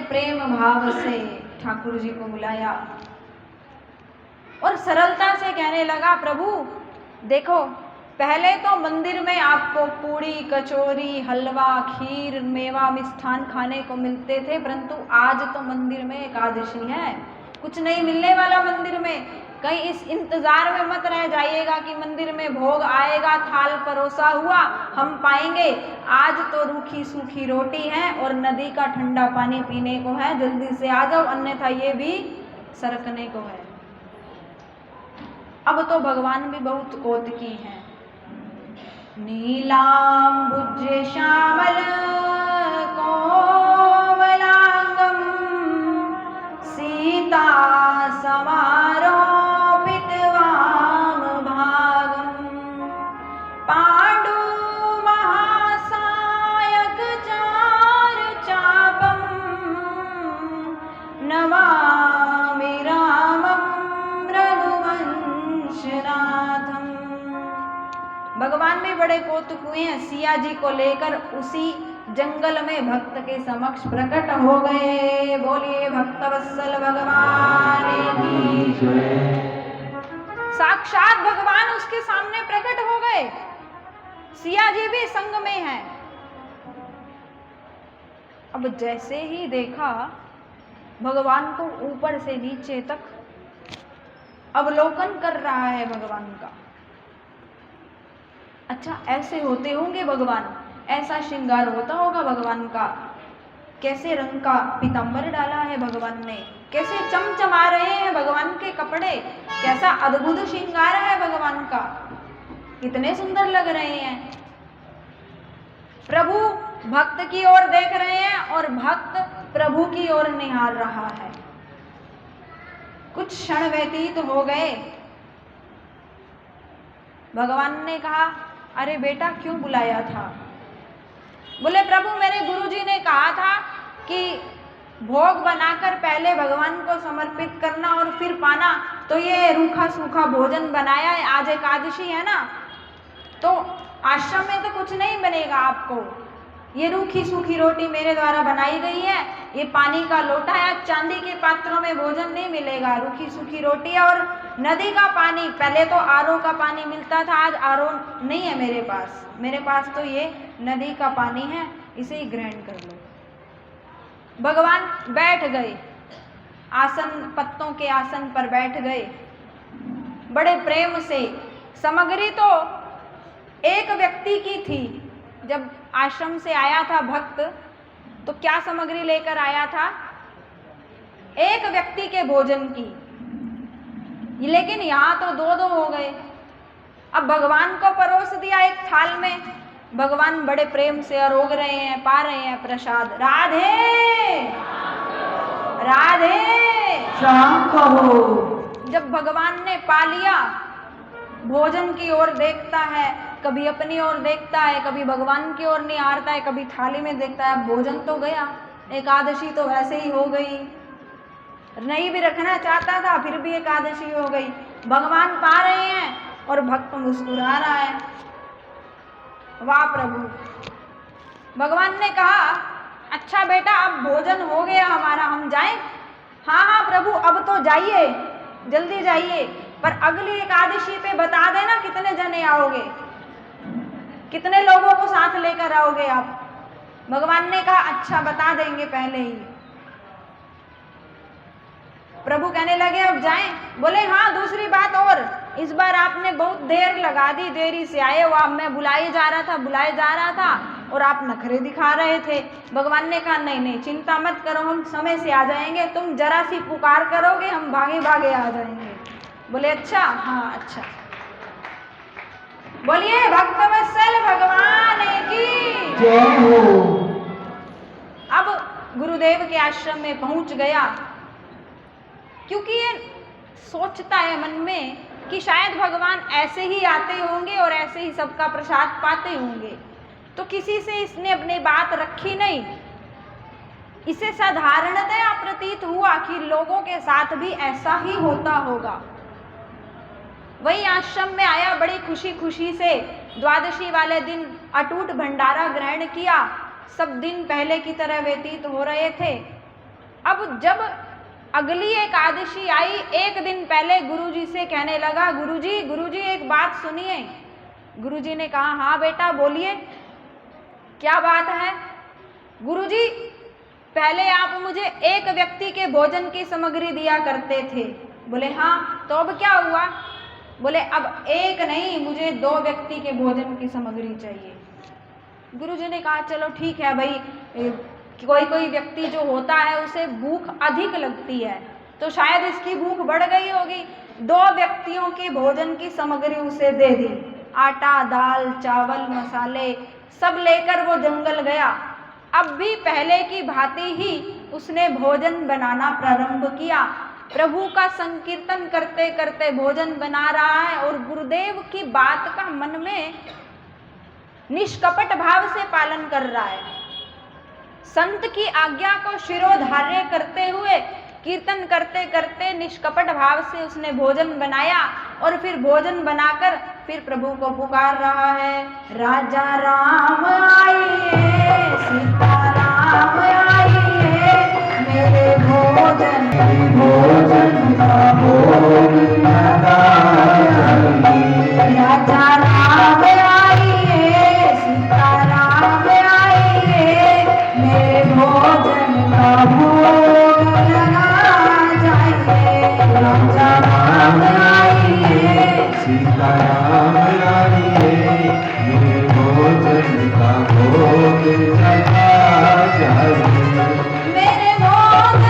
प्रेम भाव से ठाकुर जी को बुलाया और सरलता से कहने लगा, प्रभु देखो, पहले तो मंदिर में आपको पूड़ी कचौरी हलवा खीर मेवा मिष्ठान खाने को मिलते थे, परंतु आज तो मंदिर में एकादशी है, कुछ नहीं मिलने वाला मंदिर में। कहीं इस इंतजार में मत रह जाइएगा कि मंदिर में भोग आएगा, थाल परोसा हुआ हम पाएंगे। आज तो रूखी सूखी रोटी है और नदी का ठंडा पानी पीने को है, जल्दी से आ जाओ, अन्यथा ये भी सरकने को है। अब तो भगवान भी बहुत कौतुकी हैं। नीलांबुज श्यामल कोमलांगम सीता समारोपित वाम भागम पांडु महासायक चार चापम नमामि रामम रघुवंशनाथम। भगवान भी बड़े कौतुक हुए हैं, सिया जी को लेकर उसी जंगल में भक्त के समक्ष प्रकट हो गए। बोलिए भक्तवत्सल भगवान की जय। साक्षात भगवान उसके सामने प्रकट हो गए, सिया जी भी संग में हैं। अब जैसे ही देखा भगवान को ऊपर से नीचे तक अवलोकन कर रहा है भगवान का। अच्छा, ऐसे होते होंगे भगवान, ऐसा श्रृंगार होता होगा भगवान का, कैसे रंग का पीतांबर डाला है भगवान ने, कैसे चमचमा रहे हैं भगवान के कपड़े, कैसा अद्भुत श्रृंगार है भगवान का, कितने सुंदर लग रहे हैं। प्रभु भक्त की ओर देख रहे हैं और भक्त प्रभु की ओर निहार रहा है। कुछ क्षण व्यतीत हो गए, भगवान ने कहा, अरे बेटा क्यों बुलाया था? बोले प्रभु मेरे गुरुजी ने कहा था कि भोग बनाकर पहले भगवान को समर्पित करना और फिर पाना, तो ये रूखा सूखा भोजन बनाया है, आज एकादशी है ना, तो आश्रम में तो कुछ नहीं बनेगा आपको, ये रूखी सूखी रोटी मेरे द्वारा बनाई गई है, ये पानी का लोटा है, चांदी के पात्रों में भोजन नहीं मिलेगा, रूखी सूखी रोटी है। और नदी का पानी, पहले तो आरओ का पानी मिलता था, आज आरओ नहीं है मेरे पास, मेरे पास तो ये नदी का पानी है, इसे ही ग्रहण कर लो। भगवान बैठ गए, आसन, पत्तों के आसन पर बैठ गए, बड़े प्रेम से। सामग्री तो एक व्यक्ति की थी, जब आश्रम से आया था भक्त तो क्या सामग्री लेकर आया था? एक व्यक्ति के भोजन की, लेकिन यहाँ तो दो दो हो गए। अब भगवान को परोस दिया एक थाल में, भगवान बड़े प्रेम से अरोग रहे हैं, पा रहे हैं प्रसाद। राधे राधे श्याम कहो। जब भगवान ने पा लिया, भोजन की ओर देखता है, कभी अपनी ओर देखता है, कभी भगवान की ओर निहारता है, कभी थाली में देखता है। भोजन तो गया, एकादशी तो वैसे ही हो गई, नहीं भी रखना चाहता था फिर भी एकादशी हो गई। भगवान पा रहे हैं और भक्त मुस्कुरा रहा है। वाह प्रभु। भगवान ने कहा, अच्छा बेटा अब भोजन हो गया हमारा, हम जाएं? हाँ हाँ प्रभु अब तो जाइए, जल्दी जाइए, पर अगली एकादशी पे बता देना कितने जने आओगे, कितने लोगों को साथ लेकर आओगे आप। भगवान ने कहा अच्छा बता देंगे पहले ही। प्रभु कहने लगे अब जाएं? बोले हाँ, दूसरी बात और, इस बार आपने बहुत देर लगा दी, देरी से आए हो आप, मैं बुलाए जा रहा था और आप नखरे दिखा रहे थे। भगवान ने कहा नहीं नहीं चिंता मत करो, हम समय से आ जाएंगे, तुम जरा सी पुकार करोगे हम भागे भागे आ जाएंगे। बोले अच्छा, हाँ अच्छा। बोलिए भक्तवत्सल भगवान की जय हो। अब गुरुदेव के आश्रम में पहुंच गया, क्योंकि ये सोचता है मन में कि शायद भगवान ऐसे ही आते होंगे और ऐसे ही सबका प्रसाद पाते होंगे, तो किसी से इसने अपनी बात रखी नहीं। इसे साधारणतया प्रतीत हुआ कि लोगों के साथ भी ऐसा ही होता होगा। वही आश्रम में आया, बड़ी खुशी खुशी से द्वादशी वाले दिन अटूट भंडारा ग्रहण किया। सब दिन पहले की तरह व्यतीत हो रहे थे। अब जब अगली एकादशी आई, एक दिन पहले गुरुजी से कहने लगा, गुरुजी एक बात सुनिए। गुरुजी ने कहा, हाँ बेटा बोलिए, क्या बात है? गुरुजी, पहले आप मुझे एक व्यक्ति के भोजन की सामग्री दिया करते थे। बोले हाँ, तो अब क्या हुआ? बोले अब एक नहीं, मुझे 2 व्यक्ति के भोजन की सामग्री चाहिए। गुरुजी ने कहा चलो ठीक है भाई, कोई व्यक्ति जो होता है उसे भूख अधिक लगती है, तो शायद इसकी भूख बढ़ गई होगी। 2 व्यक्तियों के भोजन की सामग्री उसे दे दी। आटा, दाल, चावल, मसाले सब लेकर वो जंगल गया। अब भी पहले की भांति ही उसने भोजन बनाना प्रारंभ किया। प्रभु का संकीर्तन करते करते भोजन बना रहा है और गुरुदेव की बात का मन में निष्कपट भाव से पालन कर रहा है। संत की आज्ञा को शिरोधार्य करते हुए कीर्तन करते करते निष्कपट भाव से उसने भोजन बनाया और फिर भोजन बनाकर फिर प्रभु को पुकार रहा है, राजा राम आइए, सीता राम आइए, मेरे भोजन का भोग लगाइए। राजा राम आइए, सीता राम आइए, मेरे भोजन का भोग लगा जाइए। राजा राम आइए, सीता राम आइए, मेरे भोजन का भोग लगा जाइए। मेरे भोजन